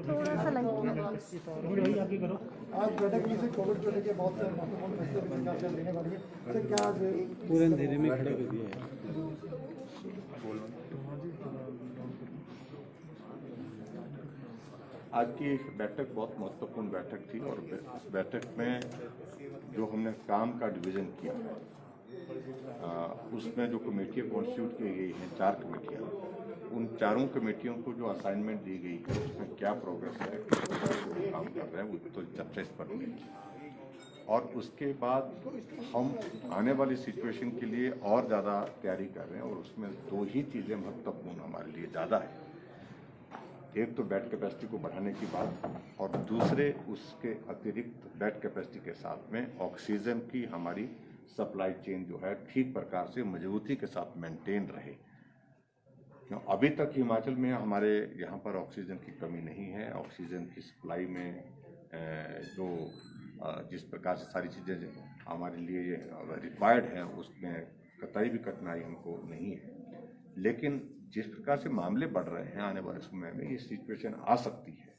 थोड़ा सा लाइट आज बैठक में से कोविड को लेकर बहुत सारे महत्वपूर्ण फैसले भी सरकार लेने वाली है, तो क्या आज पूरे अंधेरे में खड़ा कर दिया है। आज की बैठक बहुत महत्वपूर्ण बैठक थी और इस बैठक में जो हमने काम का डिवीजन किया उसमें जो कमेटियाँ कॉन्स्टिट्यूट की गई हैं 4 कमेटियाँ, उन चारों कमेटियों को जो असाइनमेंट दी गई है उसमें क्या प्रोग्रेस है, काम कर रहे हैं, वो तो चर्चा इस पर हुई। और उसके बाद हम आने वाली सिचुएशन के लिए और ज़्यादा तैयारी कर रहे हैं और उसमें 2 ही चीज़ें महत्वपूर्ण हमारे लिए ज़्यादा है। एक तो बेड कैपेसिटी को बढ़ाने की बात और दूसरे उसके अतिरिक्त बेड कैपेसिटी के साथ में ऑक्सीजन की हमारी सप्लाई चेन जो है ठीक प्रकार से मजबूती के साथ मेंटेन रहे। क्यों अभी तक हिमाचल में हमारे यहाँ पर ऑक्सीजन की कमी नहीं है। ऑक्सीजन की सप्लाई में जो जिस प्रकार से सारी चीज़ें हमारे लिए रिक्वायर्ड हैं उसमें कतई भी कठिनाई हमको नहीं है, लेकिन जिस प्रकार से मामले बढ़ रहे हैं आने वाले समय में ये सिचुएशन आ सकती है।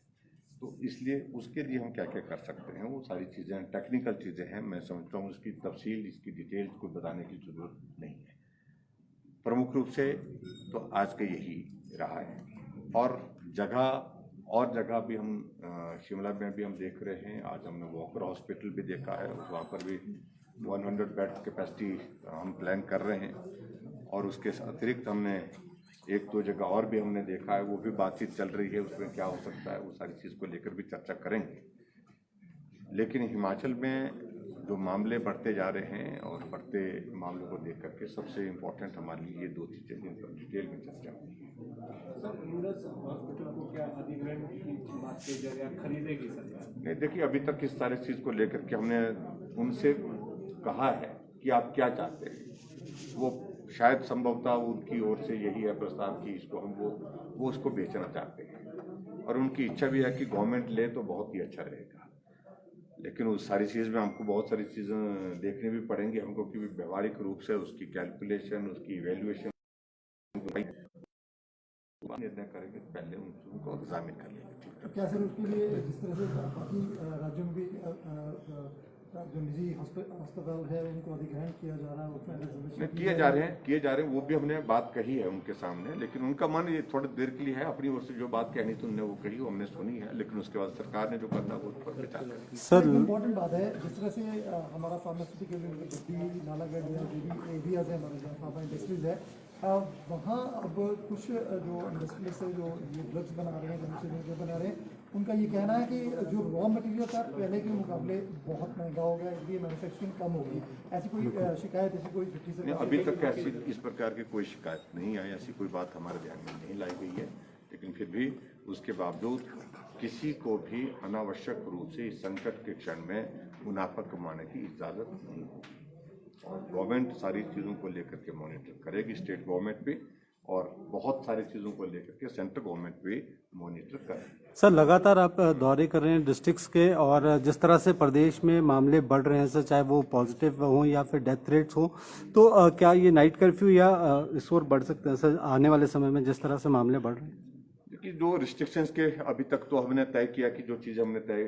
तो इसलिए उसके लिए हम क्या क्या कर सकते हैं वो सारी चीज़ें टेक्निकल चीज़ें हैं। मैं समझता हूँ उसकी तफसील इसकी डिटेल्स को बताने की ज़रूरत नहीं है। प्रमुख रूप से तो आज का यही रहा है और जगह भी हम शिमला में भी हम देख रहे हैं। आज हमने वॉकर हॉस्पिटल भी देखा है, वहाँ पर भी 100 बेड कैपेसिटी हम प्लान कर रहे हैं और उसके अतिरिक्त हमने 1-2 जगह और भी हमने देखा है, वो भी बातचीत चल रही है, उसमें क्या हो सकता है वो सारी चीज़ को लेकर भी चर्चा करेंगे। लेकिन हिमाचल में जो मामले बढ़ते जा रहे हैं और बढ़ते मामलों को देख करके सबसे इम्पोर्टेंट हमारे लिए ये 2 चीज़ें जिन पर डिटेल में चर्चा हुई है। नहीं, देखिए अभी तक इस सारे चीज़ को लेकर के हमने उनसे कहा है कि आप क्या चाहते हैं। वो शायद संभवतः उनकी ओर से यही है प्रस्ताव कि इसको हम वो उसको बेचना चाहते हैं और उनकी इच्छा भी है कि गवर्नमेंट ले तो बहुत ही अच्छा रहेगा। लेकिन उस सारी चीज़ में हमको बहुत सारी चीज़ें देखनी भी पड़ेंगी हमको कि व्यवहारिक रूप से उसकी कैलकुलेशन उसकी इवेल्युएशन निर्णय करेंगे, पहले उनको एग्जामिन कर लेंगे। तो क्या सर उसके लिए जिस तरह से बाकी राज्यों में भी जो निजी अस्पताल है उनको अधिग्रहण किया जा रहा है उसमें किए जा रहे हैं वो भी हमने बात कही है उनके सामने, लेकिन उनका मन ये थोड़ी देर के लिए है। अपनी ओर से जो बात कहनी थी उन्होंने वो कही, वो हमने सुनी है, लेकिन उसके बाद सरकार ने जो करना वो उस पर विचार करेगी। सर इम्पोर्टेंट बात है जिस तरह से हमारा फार्मास्यूटिकल नालागढ़ है जो भी एरियाज है हमारे फार्मा इंडस्ट्रीज है वहाँ अब कुछ जो इंडस्ट्री से जो ये ड्रग्स बना रहे हैं जो बना रहे हैं उनका ये कहना है कि जो रॉ मटेरियल था पहले के मुकाबले बहुत महंगा हो गया, इसलिए मैन्युफैक्चरिंग कम हो गई। ऐसी कोई शिकायत ऐसी कोई चिट्ठी से अभी तक ऐसी इस प्रकार की कोई शिकायत नहीं आई, ऐसी कोई बात हमारे ध्यान में नहीं लाई गई है। लेकिन फिर भी उसके बावजूद किसी को भी अनावश्यक रूप से इस संकट के क्षण में मुनाफा कमाने की इजाज़त नहीं होगी और गवर्नमेंट सारी चीज़ों को लेकर के मॉनिटर करेगी, स्टेट गवर्नमेंट भी, और बहुत सारी चीज़ों को लेकर के सेंट्रल गवर्नमेंट भी मॉनिटर करेगी। सर लगातार आप दौरे कर रहे हैं डिस्ट्रिक्ट्स के और जिस तरह से प्रदेश में मामले बढ़ रहे हैं सर, चाहे वो पॉजिटिव हो या फिर डेथ रेट्स हो, तो क्या ये नाइट कर्फ्यू या इस ओर बढ़ सकते हैं सर आने वाले समय में जिस तरह से मामले बढ़ रहे हैं? देखिए जो रिस्ट्रिक्शंस के अभी तक तो हमने तय किया कि जो चीज़ हमने तय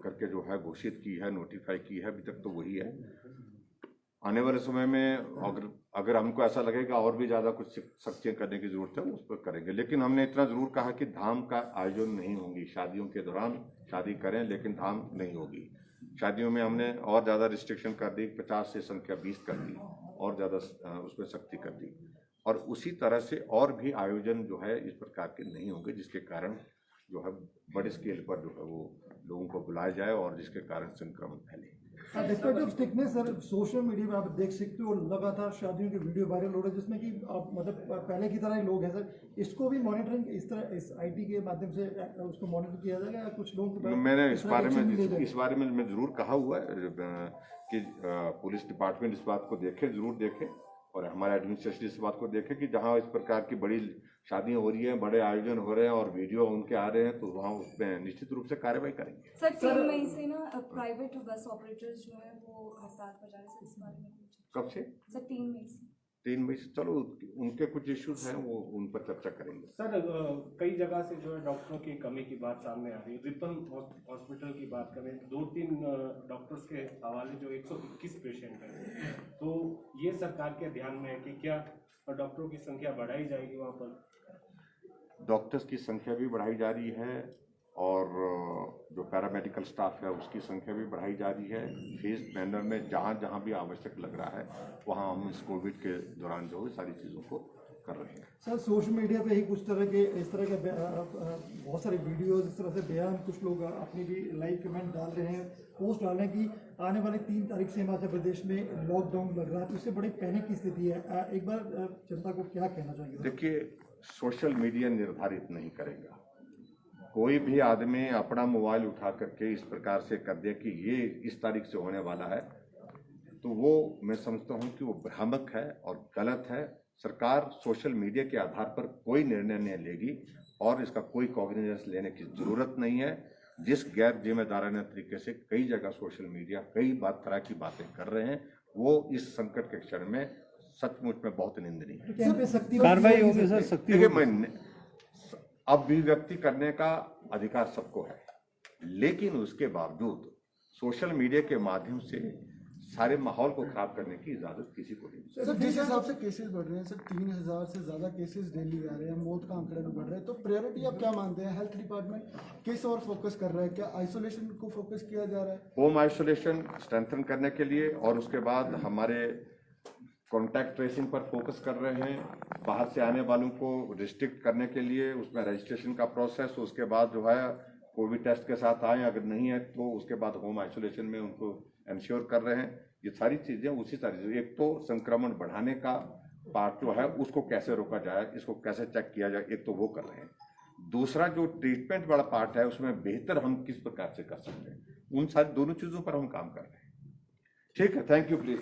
करके जो है घोषित की है, नोटिफाई की है, अभी तक तो वही है। आने वाले समय में अगर हमको ऐसा लगेगा और भी ज़्यादा कुछ सख्तियाँ करने की ज़रूरत है उस पर करेंगे। लेकिन हमने इतना ज़रूर कहा कि धाम का आयोजन नहीं होगी। शादियों के दौरान शादी करें लेकिन धाम नहीं होगी। शादियों में हमने और ज़्यादा रिस्ट्रिक्शन कर दी, 50 से संख्या 20 कर दी और ज़्यादा उसमें सख्ती कर दी। और उसी तरह से और भी आयोजन जो है इस प्रकार के नहीं होंगे जिसके कारण जो है बड़े स्केल पर जो है वो लोगों को बुलाया जाए और जिसके कारण संक्रमण फैले। Aspect of stickiness sir, social media पे आप देख सकते हो लगातार शादियों के वीडियो वायरल हो रहे हैं जिसमें कि आप मतलब पहले की तरह ही लोग हैं सर। इसको भी मॉनिटरिंग इस तरह इस आईटी के माध्यम से उसको मॉनिटर किया जाएगा या कुछ लोग मैंने इस बारे में मैं जरूर कहा हुआ है कि पुलिस डिपार्टमेंट इस बात को देखे, जरूर देखे और हमारे एडमिनिस्ट्रेशन इस बात को देखे कि जहाँ इस प्रकार की बड़ी शादियां हो रही हैं, बड़े आयोजन हो रहे हैं और वीडियो उनके आ रहे हैं तो वहाँ उसमें निश्चित रूप से कार्रवाई करेंगे। सर 3 मई से ना प्राइवेट बस ऑपरेटर्स जो है वो हड़ताल पर जा रहे हैं, इस बारे में कब से? सर 3 मई से। 3 मई से चलो उनके कुछ इश्यूज हैं वो उन पर चर्चा करेंगे। सर कई जगह से जो है डॉक्टरों की कमी की बात सामने आ रही है। रिपन हॉस्पिटल की बात करें, 2-3 डॉक्टर्स के हवाले जो 121 पेशेंट हैं, तो ये सरकार के ध्यान में है कि क्या डॉक्टरों की संख्या बढ़ाई जाएगी वहाँ पर? डॉक्टर्स की संख्या भी बढ़ाई जा रही है और जो पैरामेडिकल स्टाफ है उसकी संख्या भी बढ़ाई जा रही है। फेज मैनर में जहाँ जहाँ भी आवश्यक लग रहा है वहाँ हम इस कोविड के दौरान जो है सारी चीज़ों को कर रहे हैं। सर सोशल मीडिया पे ही कुछ तरह के इस तरह के बहुत सारे वीडियोस इस तरह से बयान कुछ लोग अपनी भी लाइव कमेंट डाल रहे हैं, पोस्ट डाल रहे हैं कि आने वाली 3 तारीख से हिमाचल प्रदेश में लॉकडाउन लग रहा है, तो इससे बड़ी पैनिक की स्थिति है। एक बार जनता को क्या कहना चाहेंगे? देखिए, सोशल मीडिया निर्धारित नहीं करेगा। कोई भी आदमी अपना मोबाइल उठा करके इस प्रकार से कर दे कि ये इस तारीख से होने वाला है, तो वो मैं समझता हूँ कि वो भ्रामक है और गलत है। सरकार सोशल मीडिया के आधार पर कोई निर्णय नहीं लेगी और इसका कोई कॉग्निजेंस लेने की जरूरत नहीं है। जिस गैर जिम्मेदाराना तरीके से कई जगह सोशल मीडिया कई तरह की बातें कर रहे हैं, वो इस संकट के क्षण में सचमुच में बहुत निंदनीय है। कार्रवाई होगी सर, सख्ती देखिए, मैं अभिव्यक्ति करने का अधिकार सबको है, लेकिन उसके बावजूद सोशल मीडिया के माध्यम से सारे माहौल को खराब करने की इजाजत किसी को नहीं। सर जिस हिसाब से केसेस बढ़ रहे हैं सर, 3000 से ज़्यादा केसेस डेली आ रहे हैं, मौत का आंकड़ा भी बढ़ रहा है, तो प्रायोरिटी आप क्या मानते हैं? हेल्थ डिपार्टमेंट किस और फोकस कर रहा है? क्या आइसोलेशन को फोकस किया जा रहा है? होम आइसोलेशन स्ट्रेंथन करने के लिए और उसके बाद हमारे कॉन्टैक्ट ट्रेसिंग पर फोकस कर रहे हैं। बाहर से आने वालों को रिस्ट्रिक्ट करने के लिए उसमें रजिस्ट्रेशन का प्रोसेस, उसके बाद जो है कोविड टेस्ट के साथ आए, अगर नहीं है तो उसके बाद होम आइसोलेशन में उनको इंश्योर कर रहे हैं। ये सारी चीज़ें उसी तरह, एक तो संक्रमण बढ़ाने का पार्ट जो है उसको कैसे रोका जाए, इसको कैसे चेक किया जाए, एक तो वो कर रहे हैं। दूसरा जो ट्रीटमेंट वाला पार्ट है उसमें बेहतर हम किस प्रकार से कर सकते हैं, उन सारी दोनों चीज़ों पर हम काम कर रहे हैं। ठीक है, थैंक यू प्लीज।